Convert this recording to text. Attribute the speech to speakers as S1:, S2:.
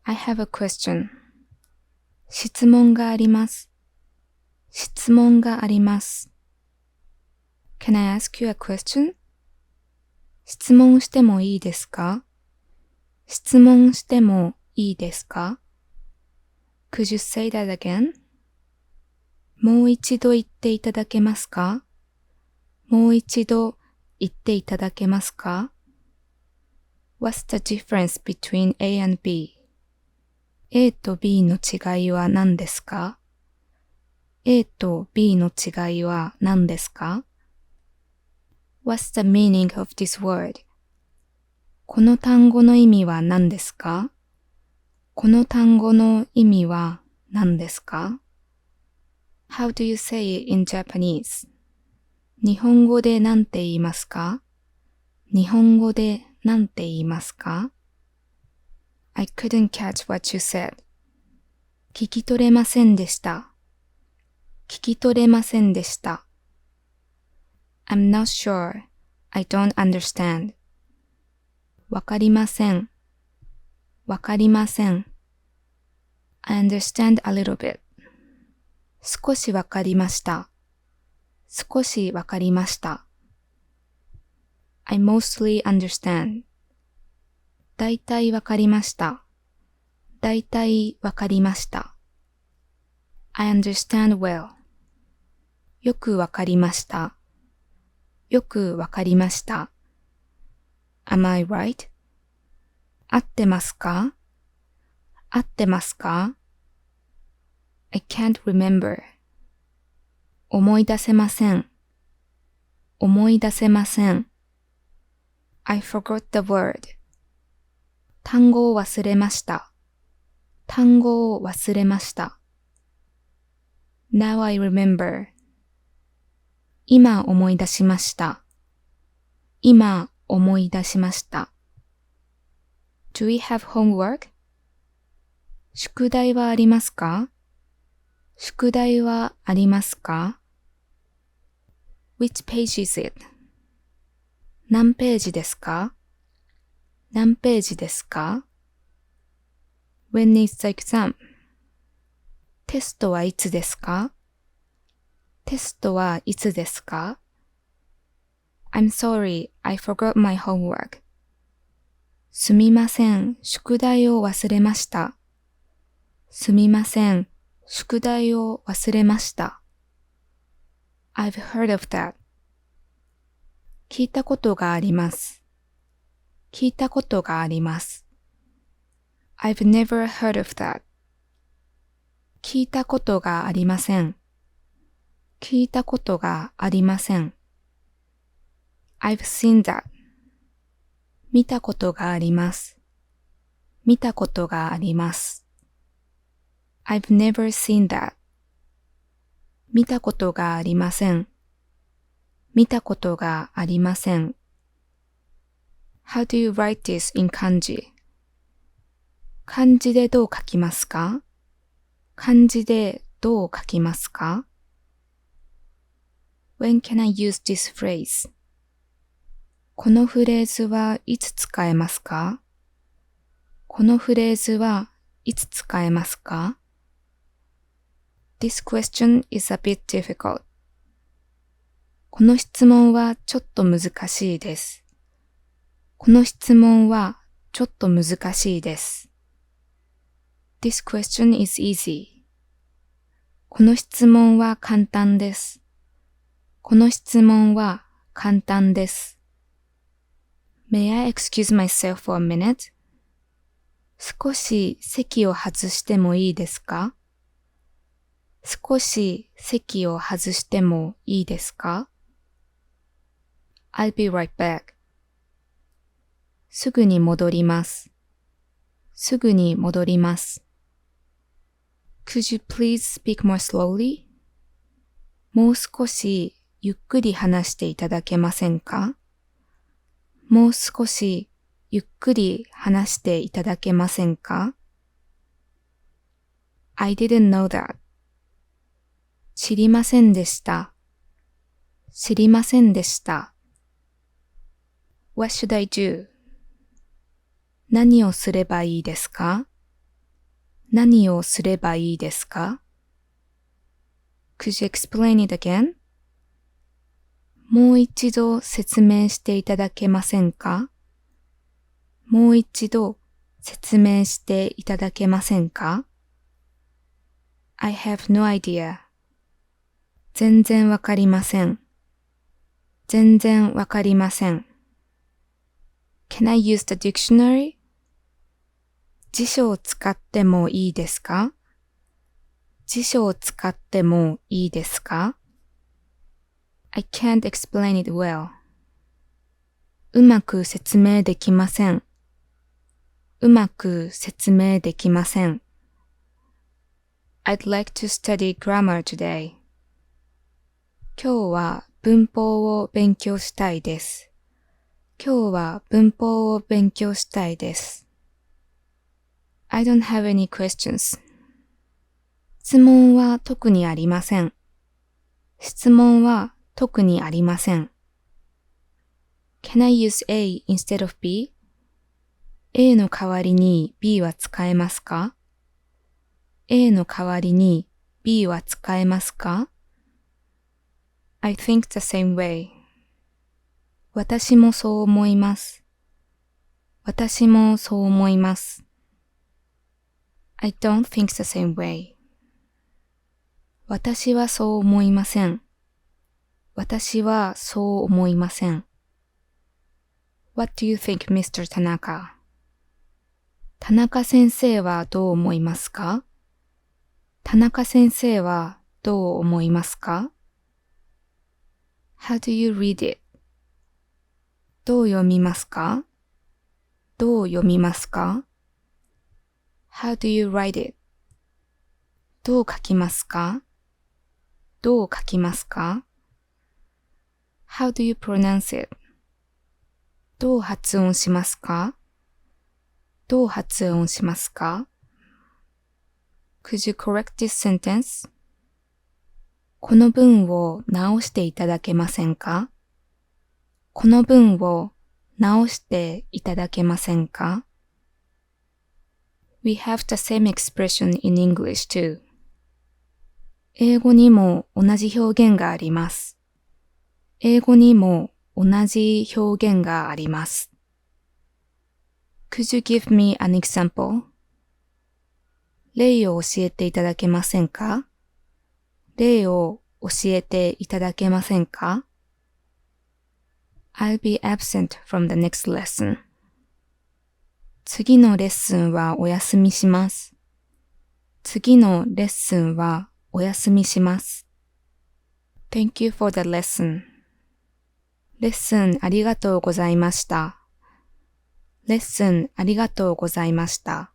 S1: I have a question. 質問があります。質問があります。Can I ask you a question? 質問してもいいですか？質問してもいいですか？ Could you say that again? もう一度言っていただけますか？もう一度言っていただけますか？ What's the difference between A and B?A と B の違いは何ですか？ A と B の違いは何ですか？ What's the meaning of this word? この単語の意味は何ですか？この単語の意味は何ですか？ How do you say it in Japanese? 日本語で何て言いますか？日本語で何て言いますか？ I couldn't catch what you said. 聞き取れませんでした。聞き取れませんでした。I'm not sure. I don't understand. わかりません。わかりません。I understand a little bit. 少しわかりました。少しわかりました。I mostly understand. だいたいわかりました。だいたいわかりました。I understand well. よくわかりました。よくわかりました。Am I right? 合ってますか？合ってますか？ I can't remember. 思い出せません。思い出せません。I forgot the word. 単語を忘れました。単語を忘れました。Now I remember. 今思い出しました。今思い出しました。Do we have homework? 宿題はありますか？宿題はありますか？ Which page is it? 何ページですか？何ページですか？ When is the exam? テストはいつですか？テストはいつですか？ I'm sorry, I forgot my homework. すみません、宿題を忘れました。すみません、宿題を忘れました。I've heard of that. 聞いたことがあります。聞いたことがあります。I've never heard of that. 聞いたことがありません。聞いたことがありません。I've seen that. 見たことがあります。見たことがあります。I've never seen that. 見たことがありません。見たことがありません。How do you write this in 漢字？漢字でどう書きますか？漢字でどう書きますか？ When can I use this phrase? このフレーズはいつ使えますか？このフレーズはいつ使えますか？ This question is a bit difficult. この質問はちょっと難しいです。この質問はちょっと難しいです。This question is easy. この質問は簡単です。この質問は簡単です。May I excuse myself for a minute? 少し席を外してもいいですか？少し席を外してもいいですか？ I'll be right back. すぐに戻ります。すぐに戻ります。Could you please speak more slowly? もう少しゆっくり話していただけませんか？もう少しゆっくり話していただけませんか？ I didn't know that. 知りませんでした。知りませんでした。What should I do? 何をすればいいですか？何をすればいいですか？ Could you explain it again? もう一度説明していただけませんか？もう一度説明していただけませんか？ I have no idea. 全然わかりません。全然わかりません。Can I use the dictionary? 辞書を使ってもいいですか？辞書を使ってもいいですか？ I can't explain it well. うまく説明できません。うまく説明できません。I'd like to study grammar today. 今日は文法を勉強したいです。今日は文法を勉強したいです。I don't have any questions. 質問は特にありません。質問は特にありません。Can I use A instead of B? A の代わりに B は使えますか？ A の代わりに B は使えますか？ I think the same way. 私もそう思います。私もそう思います。I don't think the same way. 私はそう思いません。私はそう思いません。What do you think, Mr. Tanaka? 田中先生はどう思いますか？田中先生はどう思いますか？ How do you read it? どう読みますか？どう読みますか？ How do you write it? どう書きますか？どう書きますか？ How do you pronounce it? どう発音しますか？どう発音しますか？ Could you correct this sentence? この文を直していただけませんか？この文を直していただけませんか？ We have the same expression in English too. 英語にも同じ表現があります。英語にも同じ表現があります。Could you give me an example? 例を教えていただけませんか？例を教えていただけませんか？ I'll be absent from the next lesson. 次のレッスンはお休みします。次のレッスンはお休みします。Thank you for the lesson. レッスンありがとうございました。レッスンありがとうございました。